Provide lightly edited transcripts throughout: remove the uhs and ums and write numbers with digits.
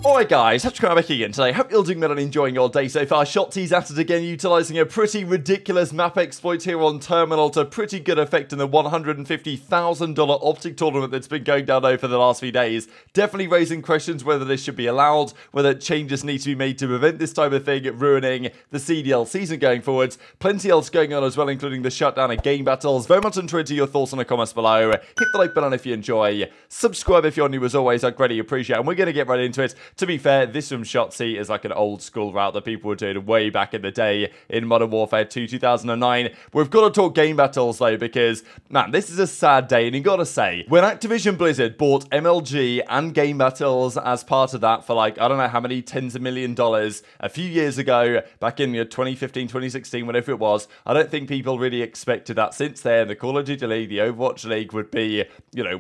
Alright guys, HyDra back again today. Hope you're doing well and enjoying your day so far. Shotzzy's at it again, utilising a pretty ridiculous map exploit here on Terminal to pretty good effect in the $150,000 OpTic tournament that's been going down over the last few days. Definitely raising questions whether this should be allowed, whether changes need to be made to prevent this type of thing ruining the CDL season going forwards. Plenty else going on as well, including the shutdown of Gamebattles. Very much interested in your thoughts in the comments below. Hit the like button if you enjoy. Subscribe if you're new as always, I'd greatly appreciate it. And we're going to get right into it. To be fair, this from Shotzzy is like an old school route that people were doing way back in the day in Modern Warfare 2 2009. We've got to talk Gamebattles though, because, man, this is a sad day, and you got to say, when Activision Blizzard bought MLG and Gamebattles as part of that for like, I don't know how many tens of $1 million a few years ago, back in 2015, 2016, whatever it was, I don't think people really expected that since then the Call of Duty League, the Overwatch League would be,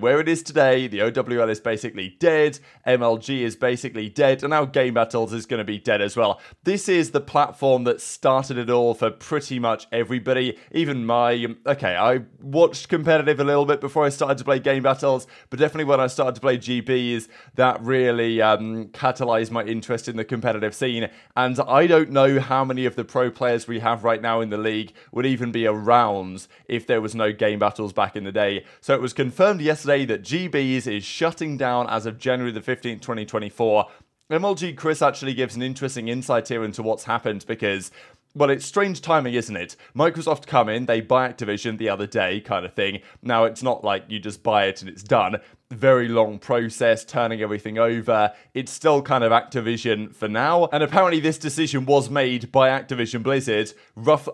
where it is today. The OWL is basically dead, MLG is basically dead, and now Gamebattles is going to be dead as well. This is the platform that started it all for pretty much everybody. Even I watched competitive a little bit before I started to play Gamebattles, but definitely when I started to play GBs, that really catalyzed my interest in the competitive scene. And I don't know how many of the pro players we have right now in the league would even be around if there was no Gamebattles back in the day. So it was confirmed yesterday that GBs is shutting down as of January the 15th, 2024. MLG Chris actually gives an interesting insight here into what's happened because, well, it's strange timing, isn't it? Microsoft come in, they buy Activision the other day kind of thing. Now, it's not like you just buy it and it's done. Very long process, turning everything over. It's still kind of Activision for now. And apparently this decision was made by Activision Blizzard.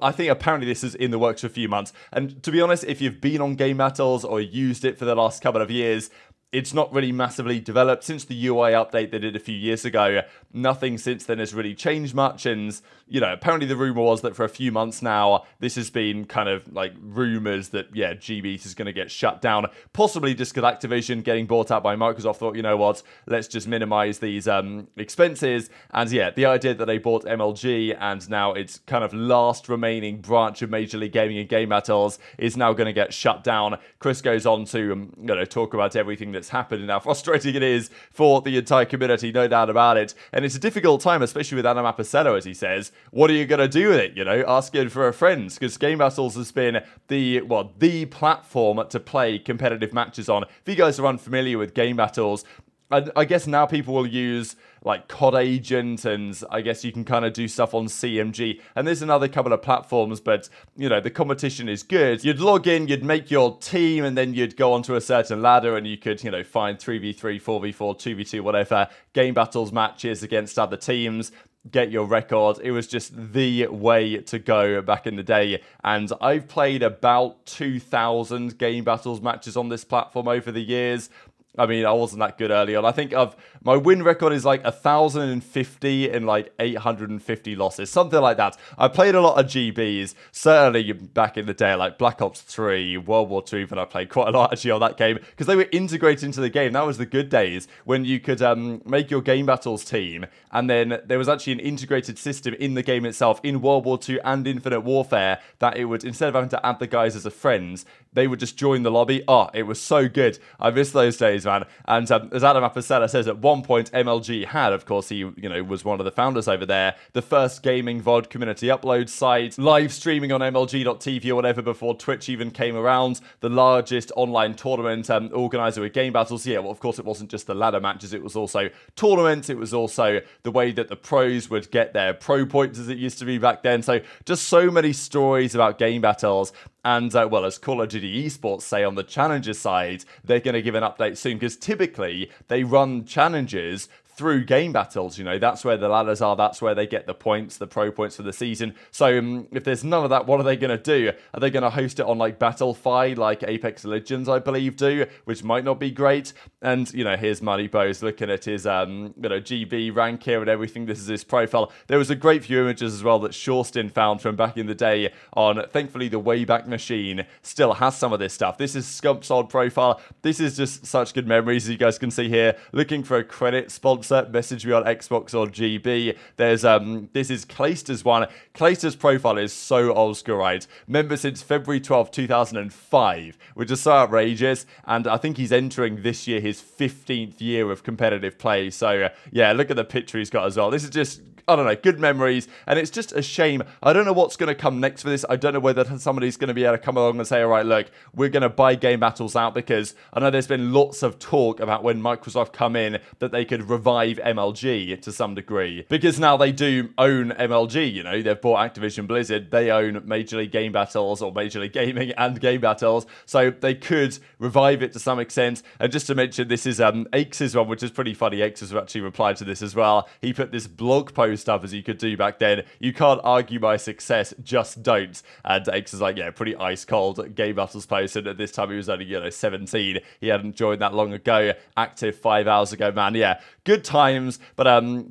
I think apparently this is in the works for a few months. And to be honest, if you've been on Gamebattles or used it for the last couple of years, it's not really massively developed since the UI update they did a few years ago. Nothing since then has really changed much, and apparently the rumor was that for a few months now this has been kind of like rumors that GBs is going to get shut down, possibly just because Activision getting bought out by Microsoft thought, you know what, let's just minimize these expenses. And the idea that they bought MLG and now its kind of last remaining branch of Major League Gaming and Gamebattles is now going to get shut down. Chris goes on to talk about everything that's happened and how frustrating it is for the entire community, no doubt about it. And it's a difficult time, especially with aBeZy, as he says. What are you going to do with it? Asking for a friend, because Gamebattles has been the platform to play competitive matches on. If you guys are unfamiliar with Gamebattles, I guess now people will use like COD Agent, and I guess you can kind of do stuff on CMG. And there's another couple of platforms, but, the competition is good. You'd log in, you'd make your team, and then you'd go onto a certain ladder, and you could, find 3v3, 4v4, 2v2, whatever, Gamebattles matches against other teams, get your record. It was just the way to go back in the day. And I've played about 2,000 Gamebattles matches on this platform over the years. I mean, I wasn't that good early on. I think my win record is like 1,050 and like 850 losses, something like that. I played a lot of GBs, certainly back in the day, like Black Ops 3, World War 2, even I played quite a lot actually on that game, because they were integrated into the game. That was the good days when you could make your Gamebattles team, and then there was actually an integrated system in the game itself, in World War 2 and Infinite Warfare, that it would, instead of having to add the guys as a friend, they would just join the lobby. Oh, it was so good. I miss those days, man. And as aBeZy says, at one point MLG had, of course, he was one of the founders over there, the first gaming VOD community upload site, live streaming on MLG.tv or whatever before Twitch even came around, the largest online tournament organizer with Gamebattles. Yeah, well, of course, it wasn't just the ladder matches, it was also tournaments, it was also the way that the pros would get their pro points, as it used to be back then. So just so many stories about Gamebattles. And, well, as Call of Duty Esports say on the challenges side, they're going to give an update soon, because typically they run challenges through Gamebattles. That's where the ladders are, that's where they get the points, the pro points for the season. So if there's none of that, what are they going to do? Are they going to host it on like Battlefy, like Apex Legends, I believe, do, which might not be great? And, here's Moneybows looking at his, GB rank here and everything. This is his profile. There was a great few images as well that Shorstin found from back in the day on, thankfully, the Wayback Machine still has some of this stuff. This is Scump's old profile. This is just such good memories, as you guys can see here. Looking for a credit, Spotzzy sponsor, message me on Xbox or GB. There's this is Clayster's one. Clayster's profile is so old school, right? Member since February 12, 2005, which is so outrageous. And I think he's entering this year his 15th year of competitive play. So yeah, look at the picture he's got as well. This is just, I don't know, good memories. And it's just a shame. I don't know what's going to come next for this. I don't know whether somebody's going to be able to come along and say, all right, look, we're going to buy Gamebattles out, because I know there's been lots of talk about when Microsoft come in that they could revive MLG to some degree. Because now they do own MLG, you know, they've bought Activision Blizzard. They own Major League Gamebattles or Major League Gaming and Gamebattles. So they could revive it to some extent. And just to mention, this is aBeZy's one, which is pretty funny. aBeZy actually replied to this as well. He put this blog post up, as you could do back then. You can't argue my success, just don't. And aBeZy's like, yeah, pretty ice cold Gamebattles post. And at this time he was only, you know, 17. He hadn't joined that long ago. Active 5 hours ago, man. Yeah, good times. But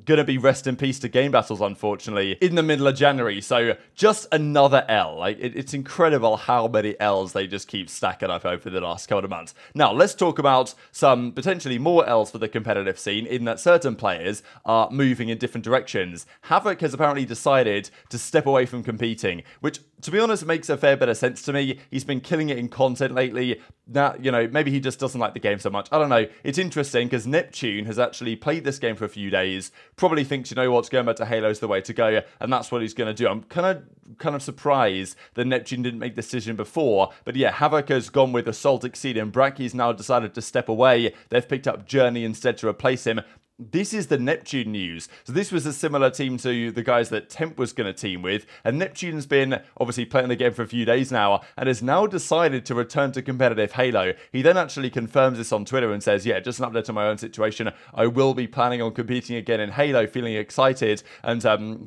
gonna be rest in peace to Gamebattles, unfortunately, in the middle of January. So just another L. Like it's incredible how many L's they just keep stacking up over the last couple of months. Now let's talk about some potentially more L's for the competitive scene, in that certain players are moving in different directions. Havok has apparently decided to step away from competing, which, to be honest, makes a fair bit of sense to me. He's been killing it in content lately. Now, you know, maybe he just doesn't like the game so much. I don't know. It's interesting because Neptune has actually played this game for a few days, probably thinks, you know what, going back to Halo is the way to go, and that's what he's going to do. I'm kind of surprised that Neptune didn't make the decision before. But yeah, Havok has gone with Assault, Exceed, and Brack. He's now decided to step away. They've picked up JurNii instead to replace him. This is the Neptune news. So this was a similar team to the guys that Temp was going to team with. And Neptune's been obviously playing the game for a few days now and has now decided to return to competitive Halo. He then actually confirms this on Twitter and says, yeah, just an update on my own situation. I will be planning on competing again in Halo, feeling excited. And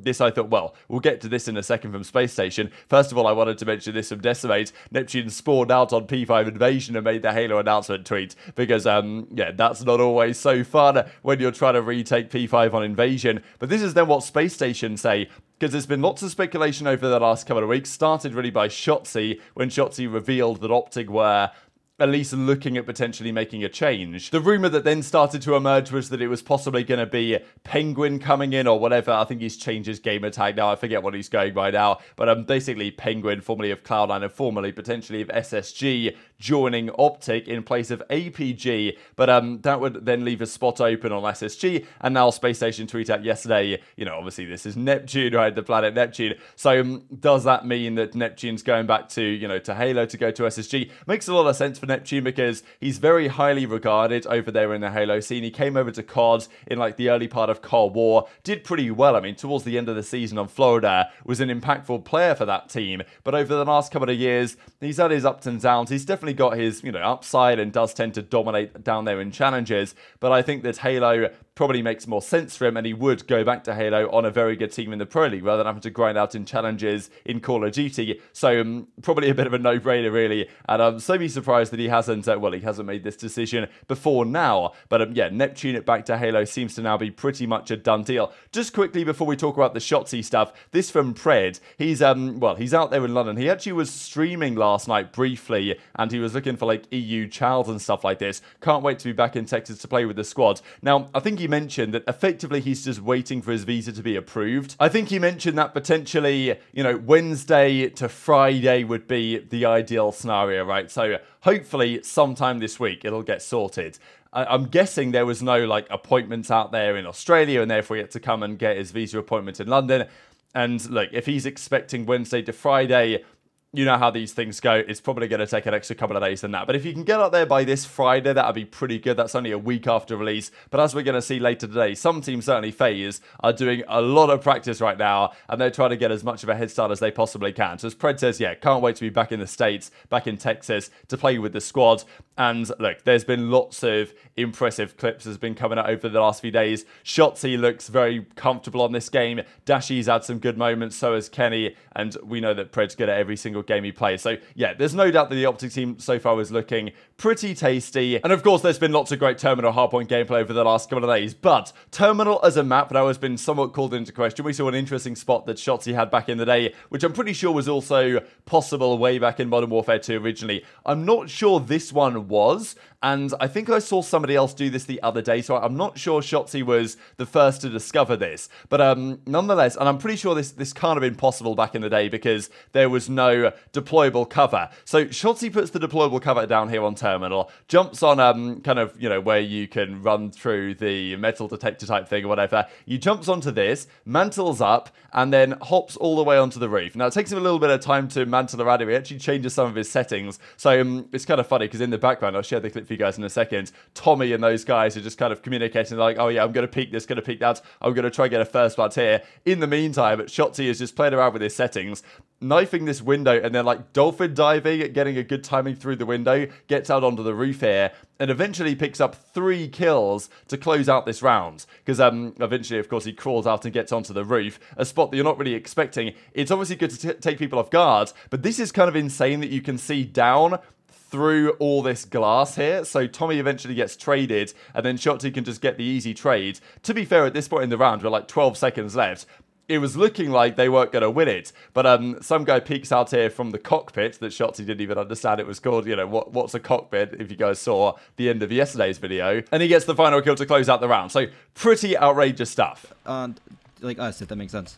this, I thought, well, we'll get to this in a second from Space Station. First of all, I wanted to mention this from Decimate. Neptune spawned out on P5 Invasion and made the Halo announcement tweet. Because, yeah, that's not always so fun when you're trying to retake P5 on Invasion. But this is then what Space Station say, because there's been lots of speculation over the last couple of weeks, started really by Shotzzy, when Shotzzy revealed that OpTic were at least looking at potentially making a change. The rumour that then started to emerge was that it was possibly going to be Penguin coming in or whatever. I think he's changed his gamer tag now. I forget what he's going by now. But basically Penguin, formerly of Cloud9 and formerly potentially of SSG, joining OpTic in place of aPeZy. But that would then leave a spot open on SSG. And now Space Station tweeted out yesterday, you know, obviously this is Neptune, right? The planet Neptune. So does that mean that Neptune's going back to, you know, to Halo to go to SSG? Makes a lot of sense for Neptune because he's very highly regarded over there in the Halo scene. He came over to COD in like the early part of Cold War, did pretty well. I mean, towards the end of the season on Florida, was an impactful player for that team. But over the last couple of years, he's had his ups and downs. He's definitely got his, you know, upside and does tend to dominate down there in challenges. But I think that Halo probably makes more sense for him, and he would go back to Halo on a very good team in the Pro League rather than having to grind out in challenges in Call of Duty. So probably a bit of a no-brainer, really. And I'm so surprised that he hasn't, well, he hasn't made this decision before now. But yeah, Neptune back to Halo seems to now be pretty much a done deal. Just quickly before we talk about the Shotzzy stuff, this from Pred. He's well, he's out there in London. He actually was streaming last night briefly, and he was looking for like EU Childs and stuff like this. Can't wait to be back in Texas to play with the squad. Now, I think he mentioned that effectively he's just waiting for his visa to be approved. I think he mentioned that potentially, you know, Wednesday to Friday would be the ideal scenario, right? So hopefully sometime this week it'll get sorted. I'm guessing there was no like appointments out there in Australia, and therefore he had to come and get his visa appointment in London. And look, if he's expecting Wednesday to Friday, you know how these things go. It's probably going to take an extra couple of days than that. But if you can get out there by this Friday, that would be pretty good. That's only a week after release. But as we're going to see later today, some teams, certainly FaZe, are doing a lot of practice right now, and they're trying to get as much of a head start as they possibly can. So as Pred says, yeah, can't wait to be back in the States, back in Texas, to play with the squad. And look, there's been lots of impressive clips that's been coming out over the last few days. Shotzzy looks very comfortable on this game. Dashy's had some good moments, so has Kenny. And we know that Pred's good at every single game he plays. So yeah, there's no doubt that the OpTic team so far is looking pretty tasty. And of course, there's been lots of great Terminal hardpoint gameplay over the last couple of days. But Terminal as a map now has been somewhat called into question. We saw an interesting spot that Shotzzy had back in the day, which I'm pretty sure was also possible way back in Modern Warfare 2 originally. I'm not sure this one was. And I think I saw somebody else do this the other day, so I'm not sure Shotzzy was the first to discover this. But nonetheless, and I'm pretty sure this can't have been possible back in the day because there was no deployable cover. So Shotzzy puts the deployable cover down here on terminal, jumps on kind of, you know, where you can run through the metal detector type thing or whatever. He jumps onto this, mantles up, and then hops all the way onto the roof. Now, it takes him a little bit of time to mantle around him. He actually changes some of his settings. So it's kind of funny because in the background, I'll share the clip for you guys in a second, Tommy and those guys are just kind of communicating like, oh yeah, I'm going to peek this, going to peek that. I'm going to try and get a first blood here. In the meantime, Shotzzy is just playing around with his settings, knifing this window and then like dolphin diving, getting a good timing through the window, gets out onto the roof here, and eventually picks up 3 kills to close out this round. Because eventually, of course, he crawls out and gets onto the roof, a spot that you're not really expecting. It's obviously good to take people off guard, but this is kind of insane that you can see down through all this glass here. So Tommy eventually gets traded, and then Shotzzy can just get the easy trade. To be fair, at this point in the round, we're like 12 seconds left. It was looking like they weren't going to win it. But some guy peeks out here from the cockpit that Shotzzy didn't even understand it was called. You know, what's a cockpit, if you guys saw the end of yesterday's video. And he gets the final kill to close out the round. So pretty outrageous stuff. Like us, if that makes sense.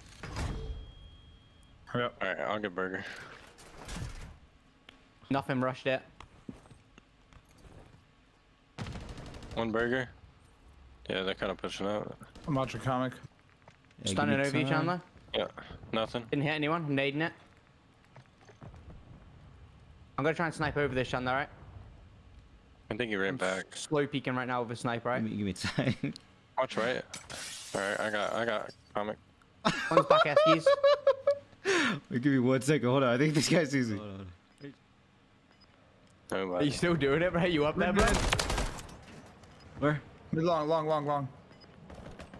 Hurry up. Alright, I'll get burger. Nothing rushed yet. One burger. Yeah, they're kind of pushing out. I'm watching comic. Yeah, Stunning over you, Chandler. Yeah, nothing. Didn't hit anyone. I'm nading it. I'm gonna try and snipe over this, Chandler, right? I think he ran back. Slow peeking right now with a sniper, right? Give me time. Watch right. Alright, I got comic. One's back, Eskies. Wait, give me 1 second. Hold on. I think this guy sees me. Are you still doing it, bro? You up there, bro? Where? Mid long.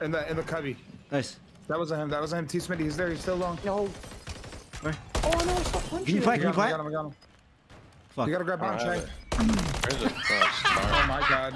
In the cubby. Nice. That wasn't him. That wasn't him. T-Smitty, he's there. He's still long. Yo. Where? Oh no! Stop punching. Can you fight? Can you fight? I got him. Fuck. You gotta grab bounce, right? Where's it? Oh my god.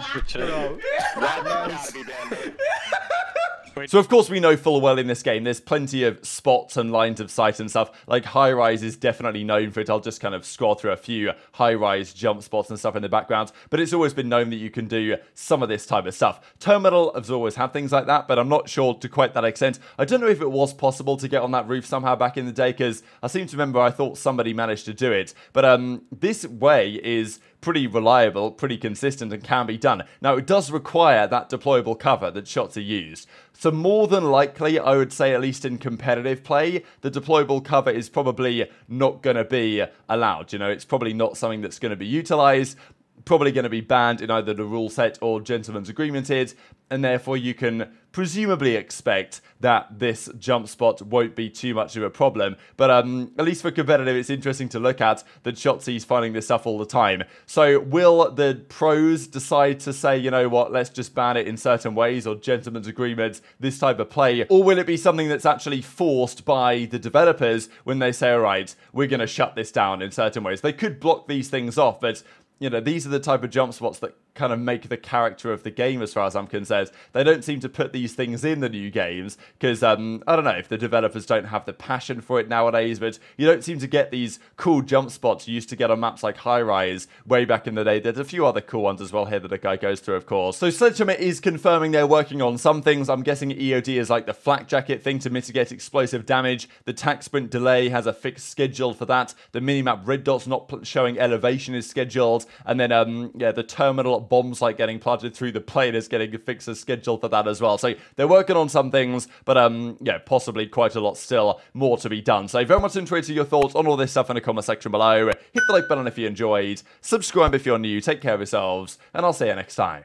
So of course we know full well in this game there's plenty of spots and lines of sight and stuff. Like high-rise is definitely known for it. I'll just kind of scroll through a few high-rise jump spots and stuff in the background. But it's always been known that you can do some of this type of stuff. Terminal has always had things like that, but I'm not sure to quite that extent. I don't know if it was possible to get on that roof somehow back in the day, because I seem to remember I thought somebody managed to do it. But this way is pretty reliable, pretty consistent, and can be done. Now, it does require that deployable cover that Shotzzy used. So more than likely, I would say, at least in competitive play, the deployable cover is probably not going to be allowed. You know, it's probably not something that's going to be utilized, probably going to be banned in either the rule set or gentleman's agreemented, and therefore you can presumably expect that this jump spot won't be too much of a problem. But at least for competitive, it's interesting to look at that Shotzy's finding this stuff all the time. So will the pros decide to say, you know what, let's just ban it in certain ways, or gentleman's agreements, this type of play? Or will it be something that's actually forced by the developers when they say, all right, we're going to shut this down in certain ways? They could block these things off, but you know, these are the type of jump spots that kind of make the character of the game, as far as I'm concerned. They don't seem to put these things in the new games because, I don't know if the developers don't have the passion for it nowadays, but you don't seem to get these cool jump spots you used to get on maps like High Rise way back in the day. There's a few other cool ones as well here that a guy goes through, of course. So Sledgehammer is confirming they're working on some things. I'm guessing EOD is like the flak jacket thing to mitigate explosive damage. The tac sprint delay has a fixed schedule for that. The minimap red dots not showing elevation is scheduled. And then, yeah, the terminal bombs like getting planted through the plane is getting a fixed schedule for that as well. So they're working on some things, but yeah, possibly quite a lot still more to be done. So very much interested in your thoughts on all this stuff in the comment section below. Hit the like button if you enjoyed. Subscribe if you're new. Take care of yourselves, and I'll see you next time.